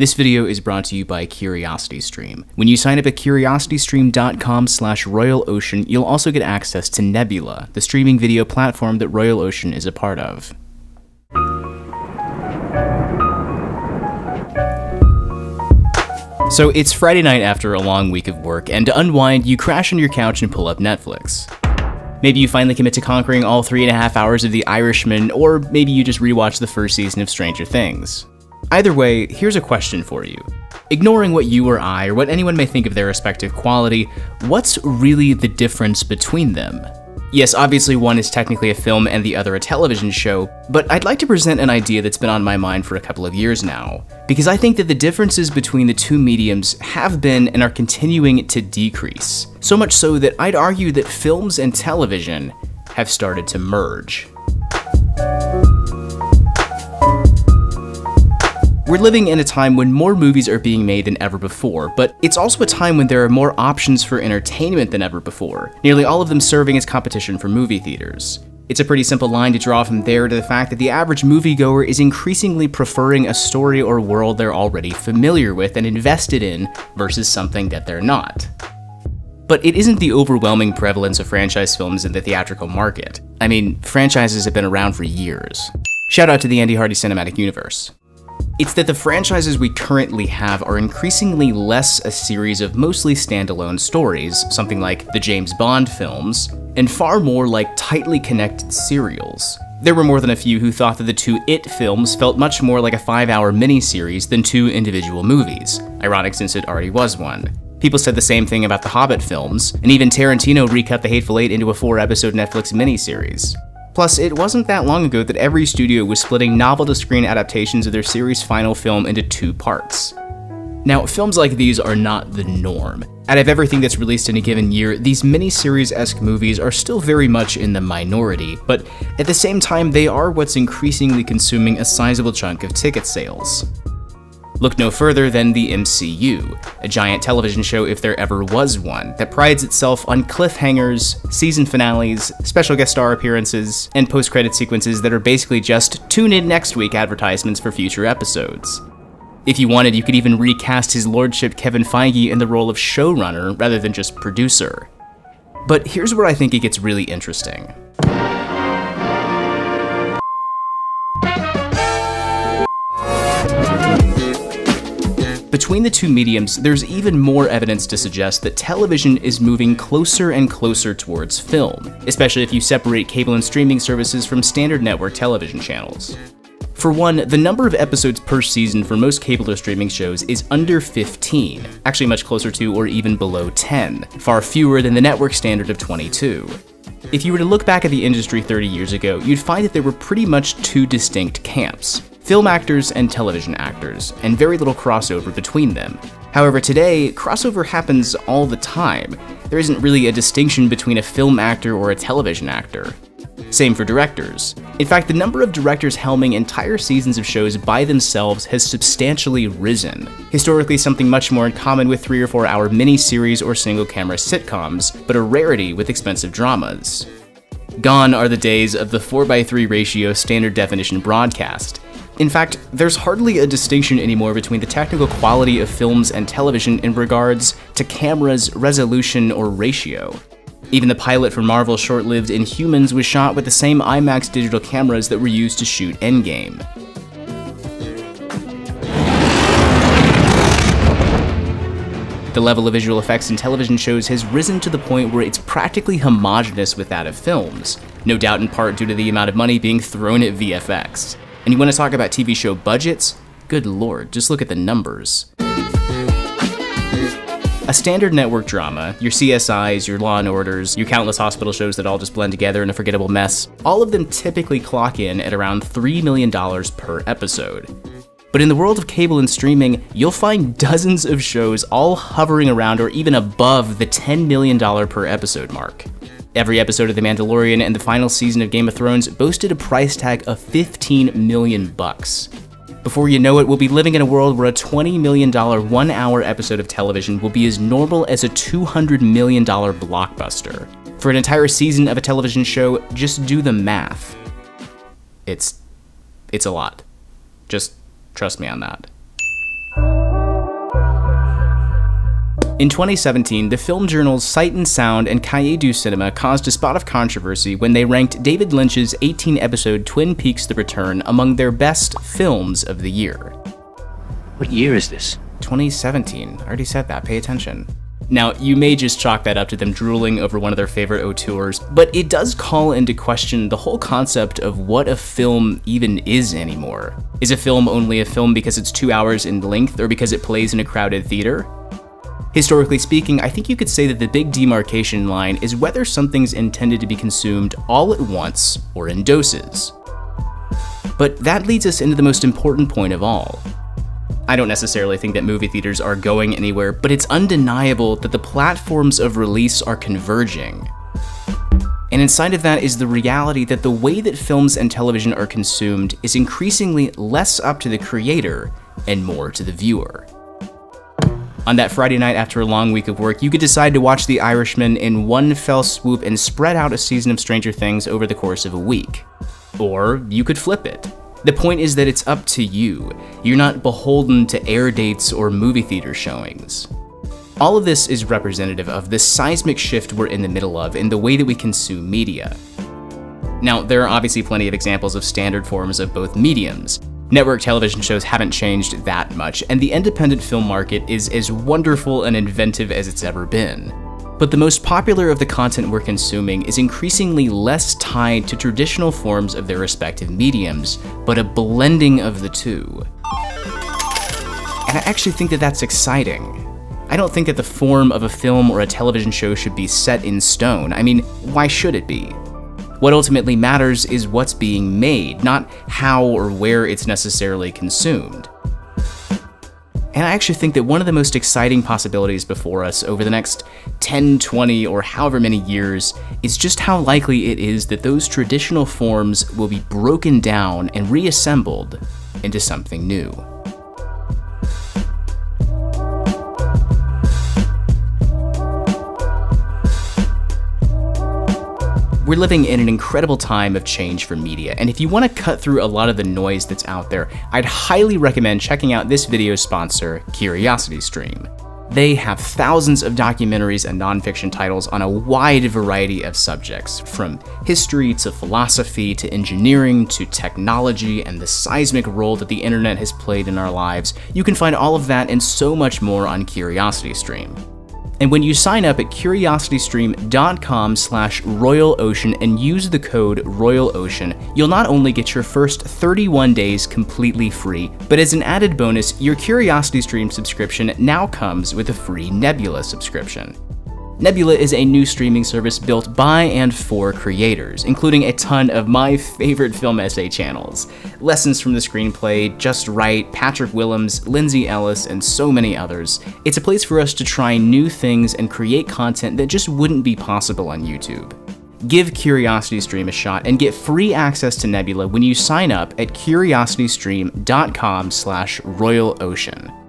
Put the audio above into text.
This video is brought to you by CuriosityStream. When you sign up at curiositystream.com/RoyalOcean, you'll also get access to Nebula, the streaming video platform that Royal Ocean is a part of. So it's Friday night after a long week of work, and to unwind, you crash on your couch and pull up Netflix. Maybe you finally commit to conquering all 3.5 hours of The Irishman, or maybe you just rewatch the first season of Stranger Things. Either way, here's a question for you. Ignoring what you or I, or what anyone may think of their respective quality, what's really the difference between them? Yes, obviously one is technically a film and the other a television show, but I'd like to present an idea that's been on my mind for a couple of years now, because I think that the differences between the two mediums have been and are continuing to decrease. So much so that I'd argue that films and television have started to merge. We're living in a time when more movies are being made than ever before, but it's also a time when there are more options for entertainment than ever before, nearly all of them serving as competition for movie theaters. It's a pretty simple line to draw from there to the fact that the average moviegoer is increasingly preferring a story or world they're already familiar with and invested in versus something that they're not. But it isn't the overwhelming prevalence of franchise films in the theatrical market. I mean, franchises have been around for years. Shout out to the Andy Hardy cinematic universe. It's that the franchises we currently have are increasingly less a series of mostly standalone stories, something like the James Bond films, and far more like tightly connected serials. There were more than a few who thought that the two It films felt much more like a 5-hour miniseries than two individual movies, ironic since it already was one. People said the same thing about the Hobbit films, and even Tarantino recut The Hateful Eight into a 4-episode Netflix miniseries. Plus, it wasn't that long ago that every studio was splitting novel-to-screen adaptations of their series' final film into 2 parts. Now, films like these are not the norm. Out of everything that's released in a given year, these miniseries-esque movies are still very much in the minority, but at the same time, they are what's increasingly consuming a sizable chunk of ticket sales. Look no further than the MCU, a giant television show if there ever was one, that prides itself on cliffhangers, season finales, special guest star appearances, and post-credit sequences that are basically just tune in next week advertisements for future episodes. If you wanted, you could even recast His Lordship Kevin Feige in the role of showrunner rather than just producer. But here's where I think it gets really interesting. Between the two mediums, there's even more evidence to suggest that television is moving closer and closer towards film, especially if you separate cable and streaming services from standard network television channels. For one, the number of episodes per season for most cable or streaming shows is under 15, actually much closer to or even below 10, far fewer than the network standard of 22. If you were to look back at the industry 30 years ago, you'd find that there were pretty much 2 distinct camps. Film actors and television actors, and very little crossover between them. However, today, crossover happens all the time. There isn't really a distinction between a film actor or a television actor. Same for directors. In fact, the number of directors helming entire seasons of shows by themselves has substantially risen. Historically, something much more in common with 3 or 4 hour miniseries or single-camera sitcoms, but a rarity with expensive dramas. Gone are the days of the 4:3 ratio standard definition broadcast. In fact, there's hardly a distinction anymore between the technical quality of films and television in regards to camera's resolution or ratio. Even the pilot for Marvel's short-lived Inhumans was shot with the same IMAX digital cameras that were used to shoot Endgame. The level of visual effects in television shows has risen to the point where it's practically homogeneous with that of films, no doubt in part due to the amount of money being thrown at VFX. And you want to talk about TV show budgets? Good lord, just look at the numbers. A standard network drama, your CSIs, your Law & Orders, your countless hospital shows that all just blend together in a forgettable mess, all of them typically clock in at around $3 million per episode. But in the world of cable and streaming, you'll find dozens of shows all hovering around or even above the $10 million per episode mark. Every episode of The Mandalorian and the final season of Game of Thrones boasted a price tag of $15 million. Before you know it, we'll be living in a world where a $20 million 1-hour episode of television will be as normal as a $200 million blockbuster. For an entire season of a television show, just do the math. It's a lot. Just trust me on that. In 2017, the film journals Sight and Sound and Cahiers du Cinema caused a spot of controversy when they ranked David Lynch's 18-episode Twin Peaks: The Return among their best films of the year. What year is this? 2017. I already said that, pay attention. Now, you may just chalk that up to them drooling over one of their favorite auteurs, but it does call into question the whole concept of what a film even is anymore. Is a film only a film because it's 2 hours in length or because it plays in a crowded theater? Historically speaking, I think you could say that the big demarcation line is whether something's intended to be consumed all at once or in doses. But that leads us into the most important point of all. I don't necessarily think that movie theaters are going anywhere, but it's undeniable that the platforms of release are converging. And inside of that is the reality that the way that films and television are consumed is increasingly less up to the creator and more to the viewer. On that Friday night after a long week of work, you could decide to watch The Irishman in one fell swoop and spread out a season of Stranger Things over the course of a week. Or you could flip it. The point is that it's up to you. You're not beholden to air dates or movie theater showings. All of this is representative of the seismic shift we're in the middle of in the way that we consume media. Now, there are obviously plenty of examples of standard forms of both mediums. Network television shows haven't changed that much, and the independent film market is as wonderful and inventive as it's ever been. But the most popular of the content we're consuming is increasingly less tied to traditional forms of their respective mediums, but a blending of the two. And I actually think that that's exciting. I don't think that the form of a film or a television show should be set in stone. I mean, why should it be? What ultimately matters is what's being made, not how or where it's necessarily consumed. And I actually think that one of the most exciting possibilities before us over the next 10, 20, or however many years is just how likely it is that those traditional forms will be broken down and reassembled into something new. We're living in an incredible time of change for media, and if you want to cut through a lot of the noise that's out there, I'd highly recommend checking out this video's sponsor, CuriosityStream. They have thousands of documentaries and nonfiction titles on a wide variety of subjects, from history to philosophy to engineering to technology and the seismic role that the internet has played in our lives. You can find all of that and so much more on CuriosityStream. And when you sign up at curiositystream.com/RoyalOcean and use the code RoyalOcean, you'll not only get your first 31 days completely free, but as an added bonus, your CuriosityStream subscription now comes with a free Nebula subscription. Nebula is a new streaming service built by and for creators, including a ton of my favorite film essay channels. Lessons from the Screenplay, Just Right, Patrick Willems, Lindsay Ellis, and so many others. It's a place for us to try new things and create content that just wouldn't be possible on YouTube. Give CuriosityStream a shot and get free access to Nebula when you sign up at curiositystream.com/RoyalOcean.